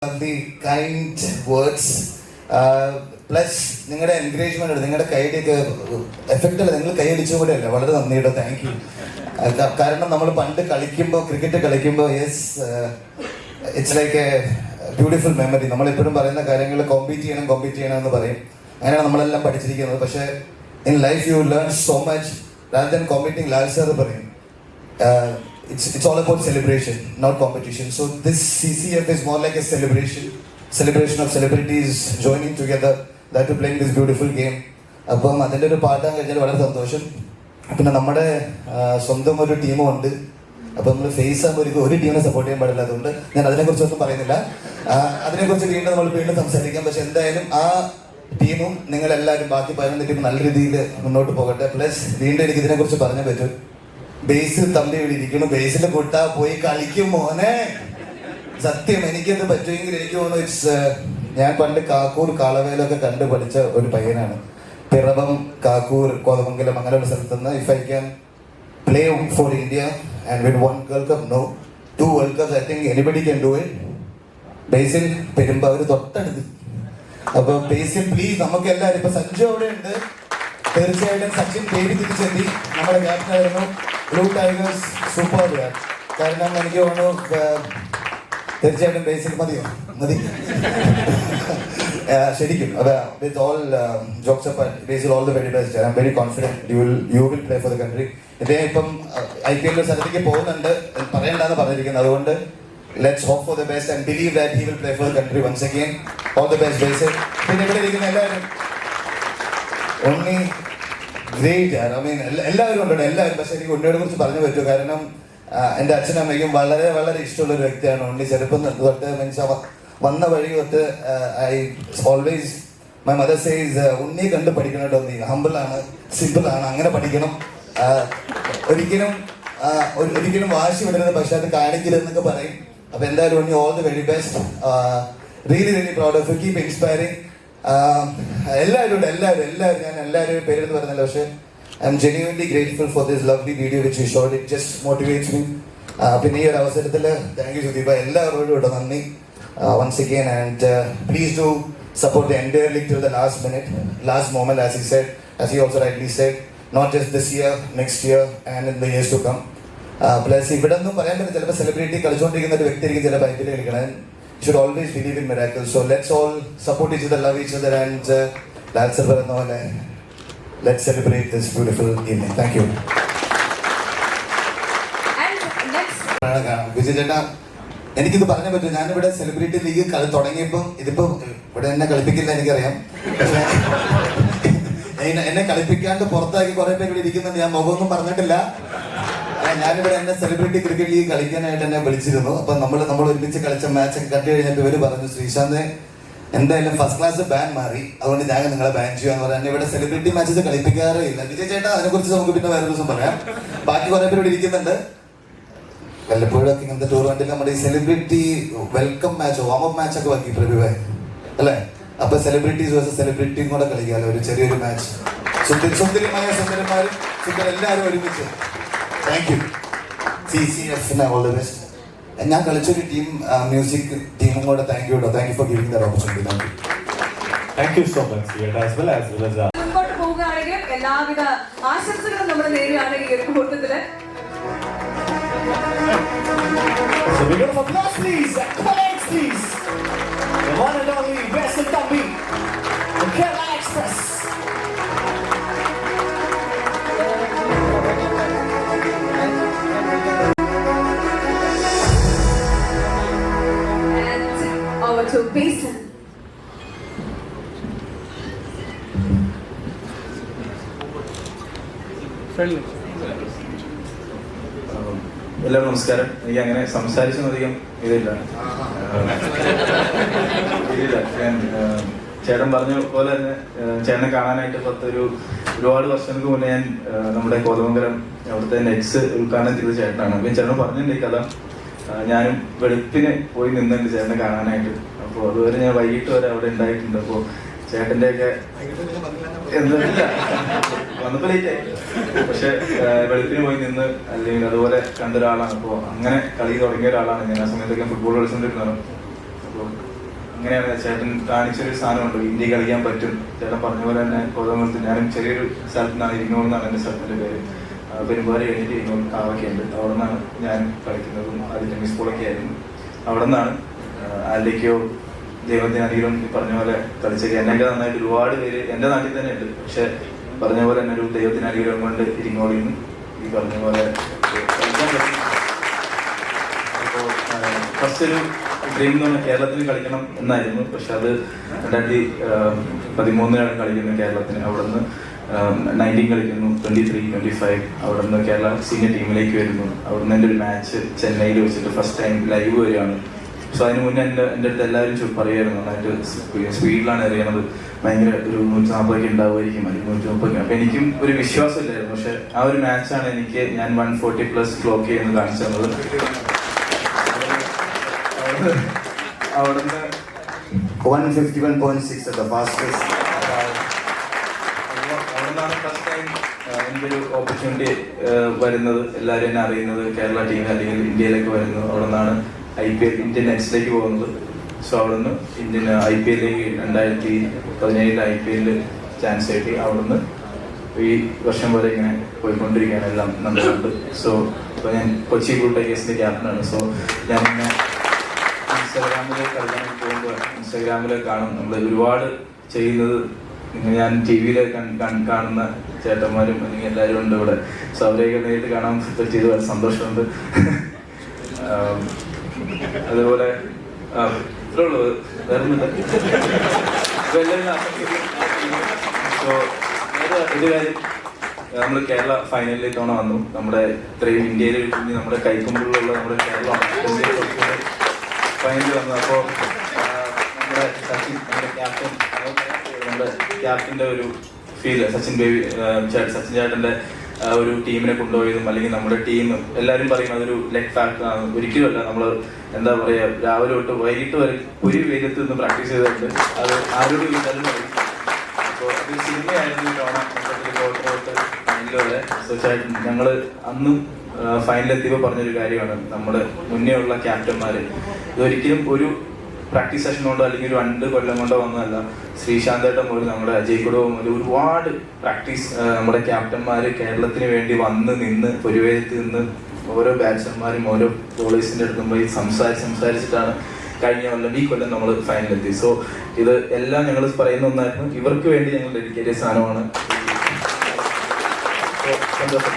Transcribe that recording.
lovely, kind words. Plus നിങ്ങളുടെ encouragement ഉണ്ട്, നിങ്ങളുടെ കൈയുടെയൊക്കെ എഫക്റ്റ് അല്ല, നിങ്ങൾ കൈയടിച്ച കൂടെ അല്ല. വളരെ നന്ദിയുണ്ട്, താങ്ക് യു. കാരണം നമ്മൾ പണ്ട് കളിക്കുമ്പോൾ, ക്രിക്കറ്റ് കളിക്കുമ്പോൾ, yes, it's like A beautiful memory. നമ്മളെപ്പോഴും പറയുന്ന കാര്യങ്ങൾ കോമ്പീറ്റ് ചെയ്യണം എന്ന് പറയും. അങ്ങനെയാണ് നമ്മളെല്ലാം പഠിച്ചിരിക്കുന്നത്. പക്ഷേ in life you learn so much rather than competing. Lal sir പറയും it's all about celebration, not competition. So this CCF is more like a celebration of celebrities joining together, that to playing this beautiful game. അപ്പം അതിൻ്റെ ഒരു പാട്ടാൻ കഴിഞ്ഞാൽ വളരെ സന്തോഷം. പിന്നെ നമ്മുടെ സ്വന്തം ഒരു ടീമും ഉണ്ട്. അപ്പം നമ്മൾ ഫേസ് ആകുമ്പോൾ ഒരു ടീമിനെ സപ്പോർട്ട് ചെയ്യാൻ പാടില്ല. അതുകൊണ്ട് ഞാൻ അതിനെക്കുറിച്ചൊന്നും പറയുന്നില്ല. അതിനെക്കുറിച്ച് വീണ്ടും സംസാരിക്കാം. പക്ഷെ എന്തായാലും ആ ടീമും നിങ്ങളെല്ലാവരും ബാക്കി 11 ടീം നല്ല രീതിയിൽ മുന്നോട്ട് പോകട്ടെ. പ്ലസ് വീണ്ടും എനിക്ക് ഇതിനെക്കുറിച്ച് പറഞ്ഞേ പറ്റും. ബേസിൽ തമ്പി ഇവിടെ ഇരിക്കുന്നു, ബേസിൽ കൂട്ടാ പോയി കളിക്കും മോനെ. സത്യം എനിക്കത് പറ്റുമെങ്കിൽ എനിക്ക് തോന്നുന്നു ഇറ്റ്സ് ഞാൻ പണ്ട് കാക്കൂർ കാളവേലൊക്കെ കണ്ടു പഠിച്ച ഒരു പയ്യനാണ്. പിറവം, കാക്കൂർ, കോതമംഗലം അങ്ങനെയുള്ള സ്ഥലത്തുനിന്ന് if I can play for India and win 1 world cup, no 2 world cup, I think anybody can do it. Basil Perumbavoor തൊട്ടടുത്ത്. അപ്പൊ ബേസിൽ പ്ലീസ്, നമുക്ക് എല്ലാവരും, ഇപ്പൊ സഞ്ജു അവിടെ ഉണ്ട്, തീർച്ചയായിട്ടും സച്ചിൻ പേര് തിരിച്ചെത്തി. നമ്മുടെ ക്യാപ്റ്റൻ ആയിരുന്നു. Blue Tigers super. കാരണം എനിക്ക് തോന്നുന്നു തീർച്ചയായിട്ടും ബേസിൽ മതി ശരിക്കും. With all jokes apart, Basil all the very best. I am very confident you will play for the country. ഇദ്ദേഹം ഇപ്പം IPL സ്ഥലത്തേക്ക് പോകുന്നുണ്ട്, പറയണ്ടെന്ന് പറഞ്ഞിരിക്കുന്നത്. അതുകൊണ്ട് let's hope for the best and believe that he will play for the country once again. All the best Basil. പിന്നെ ഇവിടെ ഇരിക്കുന്ന എല്ലാവരും ഉണ്ണി ഗ്രേറ്റ്. ഐ മീൻ എല്ലാവരും ഉണ്ട്, എല്ലാവരും. പക്ഷെ എനിക്ക് ഉണ്ണിയോടെ കുറിച്ച് പറഞ്ഞു പറ്റൂ. കാരണം എൻ്റെ അച്ഛനമ്മയ്ക്കും വളരെ വളരെ ഇഷ്ടമുള്ള ഒരു വ്യക്തിയാണ് ഉണ്ണി. ചെറുപ്പം തൊട്ട് മീൻസ് വന്ന വഴി തൊട്ട് I always my mother says ഉണ്ണിയെ കണ്ട് പഠിക്കണം കേട്ടോ. നീ ഹമ്പിളാണ്, സിമ്പിളാണ്, അങ്ങനെ പഠിക്കണം. ഒരിക്കലും വാശി വിടരുത്, പക്ഷെ അത് കാണിക്കരുതെന്നൊക്കെ പറയും. അപ്പൊ എന്തായാലും Unni all the very best. Really proud of you. Keep inspiring. എല്ലാവരും ഞാൻ എല്ലാവരും പേരെടുത്ത് പറഞ്ഞല്ലോ. പക്ഷെ I am genuinely grateful for this lovely video which you showed. It just motivates me. പിന്നെ ഈ ഒരു അവസരത്തിൽ താങ്ക് യു സുദീപ, എല്ലാവരോടും ഇവിടെ നന്ദി once again. And please do support the entire league till the last moment, as he also rightly said, not just this year, next year and in the years to come. Plus ഇവിടെ ഒന്നും പറയാൻ പറ്റില്ല, ചിലപ്പോൾ celebrity കളിച്ചുകൊണ്ടിരിക്കുന്ന ഒരു വ്യക്തിയായിരിക്കും ചിലപ്പോൾ IPL കളിക്കണം. should always believe in miracles. So let's all support each other, love each other, and Lal sir പറയുന്ന പോലെ let's celebrate this beautiful evening. Thank you. Vijay ചേട്ടാ, എനിക്കിത് പറഞ്ഞേ പറ്റും. ഞാനിവിടെ സെലിബ്രിറ്റി ലീഗ് തുടങ്ങിയപ്പോൾ ഇതിപ്പോ ഇവിടെ എന്നെ കളിപ്പിക്കില്ല എനിക്കറിയാം. പക്ഷേ എന്നെ കളിപ്പിക്കാണ്ട് പുറത്താക്കി കുറെ പേര് ഇവിടെ ഇരിക്കുന്നുണ്ട്. ഞാൻ മുഖമൊന്നും പറഞ്ഞിട്ടില്ല. ഞാനിവിടെ എന്നെ സെലിബ്രിറ്റി ക്രിക്കറ്റ് ലീഗ് കളിക്കാനായിട്ട് എന്നെ വിളിച്ചിരുന്നു. അപ്പൊ നമ്മൾ ഒരുമിച്ച് കളിച്ച മാച്ചൊക്കെ കണ്ടു കഴിഞ്ഞിട്ട് ഇവര് പറഞ്ഞു, ശ്രീശാന്ത് എന്തായാലും ഫസ്റ്റ് ക്ലാസ് ബാൻ മാറി, അതുകൊണ്ട് ഞാൻ നിങ്ങളെ ബാൻ ചെയ്യാന്ന് പറയാൻ. ഇവിടെ സെലിബ്രിറ്റി മാച്ചസ് കളിപ്പിക്കാറേ ഇല്ല. വിജയ് ചേട്ടാ, അതിനെക്കുറിച്ച് നമുക്ക് പിന്നെ വേറെ ദിവസം പറയാം. ബാക്കി കുറെ പേര് ഇവിടെ ഇരിക്കുന്നുണ്ട്. വല്ലപ്പോഴൊക്കെ ഇങ്ങനത്തെ ടൂർണമെന്റിൽ നമ്മുടെ ഈ celebrity welcome match, warm up match ഒക്കെ ബാക്കി പ്രഭുവായി അല്ലേ? അപ്പൊ സെലിബ്രിറ്റീസ് വേഴ്സസ് സെലിബ്രിറ്റിയും കൂടെ കളിക്കാമല്ലോ, ഒരു ചെറിയൊരു മാച്ച്. സുന്ദരമായ സുന്ദരന്മാരും എല്ലാവരും ഒരുമിച്ച്. Thank you. CCF all the best. ഞാൻ കളിച്ചൊരു ടീം, മ്യൂസിക് ടീമും കൂടെ താങ്ക് യു കേട്ടോ. Thank you for giving that opportunity. Thank you so much. മുമ്പോട്ട് പോവുകയാണെങ്കിൽ എല്ലാവിധ ആശംസകളും നമ്മൾ നേരെയാണ് ഈ ഒരു മുഹൂർത്തത്തില്. So we go for applause please, comments please. The one and only Basil Tambi, the Kerala Express. And over to Basil. എല്ലാവരും നമസ്കാരം. എനിക്ക് അങ്ങനെ സംസാരിച്ചൊന്നും അധികം ഇതില്ല. ഞാൻ ചേട്ടൻ പറഞ്ഞ പോലെ തന്നെ ചേട്ടനെ കാണാനായിട്ട് ഒരുപാട് വർഷങ്ങൾക്ക് മുന്നേ ഞാൻ നമ്മുടെ കോതമംഗലം അവിടുത്തെ നെറ്റ്സ് ഉദ്ഘാടനം ചെയ്ത ചേട്ടനാണ്. അപ്പം ചേട്ടൻ പറഞ്ഞിട്ടുണ്ട് ഈ കഥ. ഞാനും വെളുപ്പിന് പോയി നിന്നുണ്ട് ചേട്ടനെ കാണാനായിട്ട്. അപ്പോൾ അതുവരെ ഞാൻ വൈകിട്ട് വരെ അവിടെ ഉണ്ടായിട്ടുണ്ട്. അപ്പോൾ ചേട്ടൻ്റെ ഒക്കെ എന്തില്ല വന്നപ്പോ ലേറ്റ് ആയി. പക്ഷെ വെളുപ്പിന് പോയി നിന്ന് അല്ലെങ്കിൽ അതുപോലെ കണ്ട ഒരാളാണ്. അപ്പോൾ അങ്ങനെ കളി തുടങ്ങിയ ഒരാളാണ് ഞാൻ. ആ സമയത്തൊക്കെ ഫുട്ബോൾ കളിച്ചുകൊണ്ടിരുന്നതാണ്. അപ്പോൾ ഇങ്ങനെയാണ് ചേട്ടൻ കാണിച്ചൊരു സാധനമുണ്ട്, ഇന്ത്യ കളിക്കാൻ പറ്റും. ചേട്ടൻ പറഞ്ഞ പോലെ തന്നെ കോതമംഗലത്ത് ഞാനും ചെറിയൊരു സ്ഥലത്ത് നിന്നാണ്, ഇരിങ്ങോൾ എന്നാണ് എൻ്റെ സ്ഥലത്തിൻ്റെ പേര്. പെരുമ്പാറി കഴിഞ്ഞിട്ട് ഇരിങ്ങോൾ കാവൊക്കെയുണ്ട്. അവിടെ നിന്നാണ് ഞാൻ കളിക്കുന്നതും ആദ്യം സ്കൂളൊക്കെ ആയിരുന്നു. അവിടെ നിന്നാണ് ആരുടെയൊക്കെയോ ദൈവത്തിനധികം ഈ പറഞ്ഞ പോലെ കളിച്ചത്. എന്നെയൊക്കെ നന്നായിട്ട് ഒരുപാട് പേര് എൻ്റെ നാട്ടിൽ തന്നെ ഉണ്ട്. പക്ഷെ പറഞ്ഞ പോലെ തന്നെ ഒരു ദൈവത്തിനധികം കൊണ്ട് ഇരിങ്ങോളിൽ നിന്ന് ഈ പറഞ്ഞ പോലെ കളിക്കാൻ പറ്റും. അപ്പോൾ ഫസ്റ്റ് ഒരു ഡ്രീം എന്ന് പറഞ്ഞാൽ കേരളത്തിൽ കളിക്കണം എന്നായിരുന്നു. പക്ഷെ അത് 2013 കളിക്കുന്നത് കേരളത്തിന്. അവിടെ നിന്ന് 19 കളിക്കുന്നു, 23, 25 അവിടെ നിന്ന് കേരള സീനിയർ ടീമിലേക്ക് വരുന്നു. അവിടെ നിന്ന് എൻ്റെ ഒരു മാച്ച് ചെന്നൈയിൽ വെച്ചിട്ട് ഫസ്റ്റ് ടൈം ലൈവ് വരികയാണ്. സോ അതിന് മുന്നേ എൻ്റെ അടുത്ത് എല്ലാവരും പറയുമായിരുന്നു നന്നായിട്ട് സ്പീഡിലാണ് എറിയണത്, ഭയങ്കര ഒരു 140 ഉണ്ടാവുമായിരിക്കും, അല്ലെങ്കിൽ 130. അപ്പം എനിക്കും ഒരു വിശ്വാസമില്ലായിരുന്നു. പക്ഷെ ആ ഒരു മാച്ചാണ് എനിക്ക് ഞാൻ 140+ ക്ലോക്ക് ചെയ്യുന്നത് കാണിച്ചു തന്നത്. അവിടുന്ന് 151.6 at the fastest. അവിടുന്നാണ് ഫസ്റ്റ് ടൈം എനിക്കൊരു ഓപ്പർച്യൂണിറ്റി വരുന്നത്, എല്ലാവരും എന്നെ അറിയുന്നത്, കേരള ടീം അല്ലെങ്കിൽ ഇന്ത്യയിലേക്ക് വരുന്നത്. അവിടെ നിന്നാണ് IPL ഇന്ത്യൻ നെറ്റ്സിലേക്ക് പോകുന്നത്. സോ അവിടെ നിന്ന് ഇന്ത്യൻ IPL-ലേക്ക് 2017 IPL ചാൻസ് കിട്ടി. അവിടെ നിന്ന് ഈ വർഷം വരെ ഇങ്ങനെ പോയിക്കൊണ്ടിരിക്കാനെല്ലാം നന്നായിട്ടുണ്ട്. സോ ഇപ്പോൾ ഞാൻ കൊച്ചി ബ്ലൂ ടൈഗേഴ്സിൻ്റെ ക്യാപ്റ്റനാണ്. സോ ഞാനിങ്ങനെ ഇൻസ്റ്റാഗ്രാമിൽ കളിക്കാൻ പോകുമ്പോൾ ഇൻസ്റ്റാഗ്രാമിൽ കാണും നമ്മൾ ഒരുപാട് ചെയ്യുന്നത്. ഞാൻ TV-യിൽ കാണുന്ന ചേട്ടന്മാരും അല്ലെങ്കിൽ എല്ലാവരും ഉണ്ട് ഇവിടെ. സോ അവരെയൊക്കെ നേരിട്ട് കാണാൻ പറ്റിയത് വളരെ സന്തോഷമുണ്ട്. അതുപോലെ ഇത്രേ ഉള്ളൂ, വേറൊന്നുമില്ല. സോ ഒരു കാര്യം, നമ്മൾ കേരള ഫൈനലിൽ തവണ വന്നു. നമ്മുടെ ഇത്രയും ഇന്ത്യയിൽ നമ്മുടെ കൈക്കുമ്പിളിലുള്ള നമ്മുടെ കേരളമാണ് ഫൈനലിൽ വന്നത്. അപ്പോൾ നമ്മുടെ സച്ചിൻ, നമ്മുടെ ക്യാപ്റ്റൻ, നമ്മുടെ ക്യാപ്റ്റൻ്റെ ഒരു ഫീൽ, സച്ചിൻ ചേട്ടൻ്റെ ഒരു ടീമിനെ കൊണ്ടുപോയതും അല്ലെങ്കിൽ നമ്മുടെ ടീം എല്ലാവരും പറയും അതൊരു ലെഗ് ഫാക്ടർ ആണ്. ഒരിക്കലുമല്ല. നമ്മൾ എന്താ പറയുക, രാവിലെ തൊട്ട് വൈകിട്ട് വരെ ഒരു വെയിലത്ത് നിന്ന് പ്രാക്ടീസ് ചെയ്തിട്ടുണ്ട്. അത് ആരോട് ചോദിച്ചാലും പറയും. അപ്പോൾ അത് സിനിമയായിരുന്നു കാണാൻ തൊട്ട് ഫൈനൽ വരെ. സോ ചേട്ടൻ ഞങ്ങൾ അന്നും ഫൈനലെത്തിയപ്പോൾ പറഞ്ഞൊരു കാര്യമാണ്, നമ്മുടെ മുന്നേ ഉള്ള ക്യാപ്റ്റന്മാർ ഇതൊരിക്കലും ഒരു പ്രാക്ടീസ് സെഷൻ കൊണ്ടോ അല്ലെങ്കിൽ ഒരു 2 കൊല്ലം കൊണ്ടോ വന്നതല്ല. ശ്രീശാന്തേട്ടൻ പോലും നമ്മുടെ അജയ് കുടവും ഒരുപാട് പ്രാക്ടീസ് നമ്മുടെ ക്യാപ്റ്റന്മാർ കേരളത്തിന് വേണ്ടി വന്ന് നിന്ന് പൊരുവേലത്ത് നിന്ന് ഓരോ ബാറ്റ്സ്മാന്മാരും ഓരോ ബോളേഴ്സിൻ്റെ അടുത്തും പോയി സംസാരിച്ചിട്ടാണ് കഴിഞ്ഞ കൊല്ലം ഈ കൊല്ലം നമ്മൾ ഫൈനലെത്തി. സോ ഇത് എല്ലാം ഞങ്ങൾ പറയുന്ന ഒന്നായിരുന്നു. ഇവർക്ക് വേണ്ടി ഞങ്ങൾ ഡെഡിക്കേറ്റ് സാധനമാണ്. സന്തോഷം.